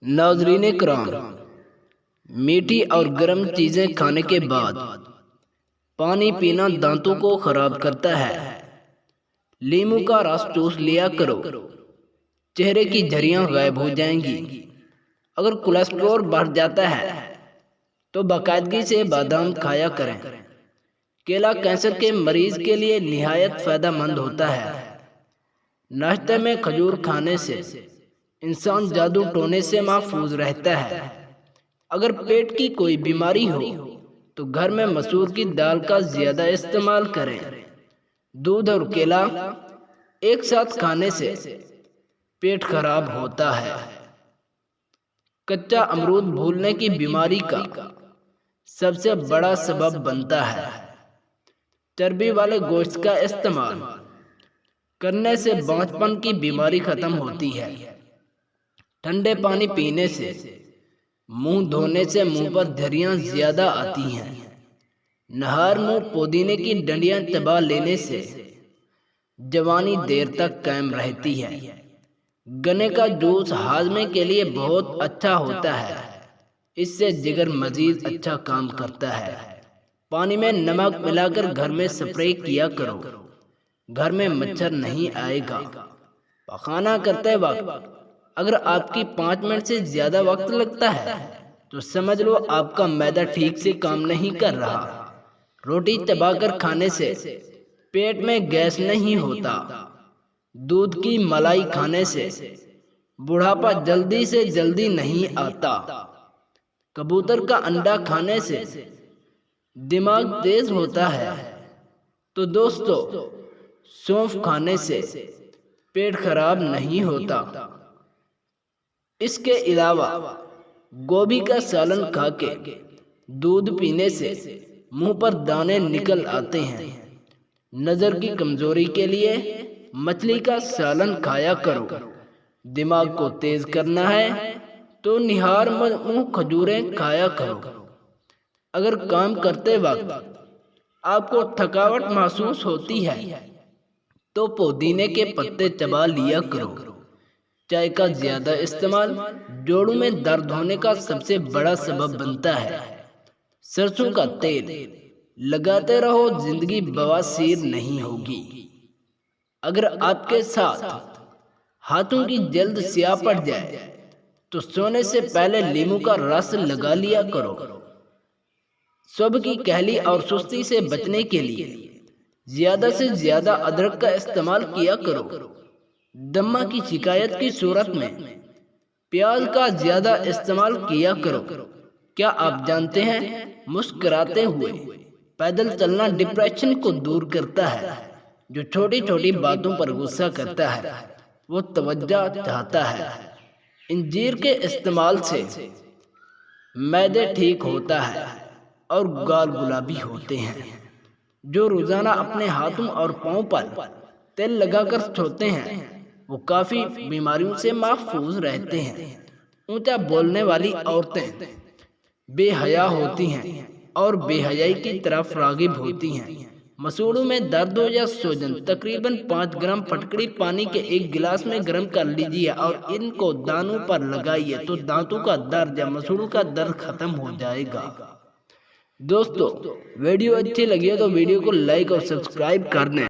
ناظرین کرام، میٹھی اور گرم چیزیں کھانے کے بعد پانی پینا دانتوں کو خراب کرتا ہے۔ لیمو کا رس چوس لیا کرو، چہرے کی جھریاں غائب ہو جائیں گی۔ اگر کولیسٹرول بڑھ جاتا ہے تو باقاعدگی سے بادام کھایا کریں۔ کیلا کینسر کے مریض کے لیے نہایت فائدہ مند ہوتا ہے۔ ناشتے میں کھجور کھانے سے انسان جادو ٹونے سے محفوظ رہتا ہے۔ اگر پیٹ کی کوئی بیماری ہو تو گھر میں مسور کی دال کا زیادہ استعمال کریں۔ دودھ اور کیلا ایک ساتھ کھانے سے پیٹ خراب ہوتا ہے۔ کچا امرود بھولنے کی بیماری کا سب سے بڑا سبب بنتا ہے۔ چربی والے گوشت کا استعمال کرنے سے بانجھ پن کی بیماری ختم ہوتی ہے۔ ٹھنڈے پانی پینے سے، منہ دھونے سے منہ پر جھریاں زیادہ آتی ہیں۔ نہار منہ پودینے کی ڈنڈیاں چبا لینے سے جوانی دیر تک قائم رہتی ہے۔ گنے کا جوس ہاضمے کے لیے بہت اچھا ہوتا ہے، اس سے جگر مزید اچھا کام کرتا ہے۔ پانی میں نمک ملا کر گھر میں سپرے کیا کرو، گھر میں مچھر نہیں آئے گا۔ پخانہ کرتے وقت اگر آپ کی 5 منٹ سے زیادہ وقت لگتا ہے تو سمجھ لو آپ کا معدہ ٹھیک سے کام نہیں کر رہا۔ روٹی چبا کر کھانے سے پیٹ میں گیس نہیں ہوتا۔ دودھ کی ملائی کھانے سے بڑھاپا جلدی سے جلدی نہیں آتا۔ کبوتر کا انڈا کھانے سے دماغ تیز ہوتا ہے۔ تو دوستو، سونف کھانے سے پیٹ خراب نہیں ہوتا۔ اس کے علاوہ گوبھی کا سالن کھا کے دودھ پینے سے منہ پر دانے نکل آتے ہیں۔ نظر کی کمزوری کے لیے مچھلی کا سالن کھایا کرو۔ دماغ کو تیز کرنا ہے تو نہار منہ کھجوریں کھایا کرو۔ اگر کام کرتے وقت آپ کو تھکاوٹ محسوس ہوتی ہے تو پودینے کے پتے چبا لیا کرو۔ چائے کا زیادہ استعمال جوڑوں میں درد ہونے کا سب سے بڑا سبب بنتا ہے۔ سرسوں کا تیل لگاتے رہو، زندگی بواسیر نہیں ہوگی۔ اگر آپ کے ساتھ ہاتھوں کی جلد سیاہ پڑ جائے تو سونے سے پہلے لیمو کا رس لگا لیا کرو۔ صبح کی کہلی اور سستی سے بچنے کے لیے زیادہ سے زیادہ ادرک کا استعمال کیا کرو۔ دمہ کی شکایت کی صورت میں پیاز کا زیادہ استعمال کیا کرو۔ کیا آپ جانتے ہیں مسکراتے ہوئے پیدل چلنا ڈپریشن کو دور کرتا ہے؟ جو چھوٹی چھوٹی باتوں پر غصہ کرتا ہے وہ توجہ چاہتا ہے۔ انجیر کے استعمال سے معدے ٹھیک ہوتا ہے اور گال گلابی ہوتے ہیں۔ جو روزانہ اپنے ہاتھوں اور پاؤں پر تیل لگا کر سوتے ہیں وہ کافی بیماریوں سے محفوظ رہتے ہیں۔ اونچا بولنے والی عورتیں بے حیا ہوتی ہیں اور بے حیائی کی طرف راغب ہوتی ہیں۔ مسوڑوں میں درد ہو یا سوجن، تقریباً 5 گرام پھٹکڑی پانی کے 1 گلاس میں گرم کر لیجیے اور ان کو دانتوں پر لگائیے تو دانتوں کا درد یا مسوڑوں کا درد ختم ہو جائے گا۔ دوستو، ویڈیو اچھی لگی ہو تو ویڈیو کو لائک اور سبسکرائب کر دیں۔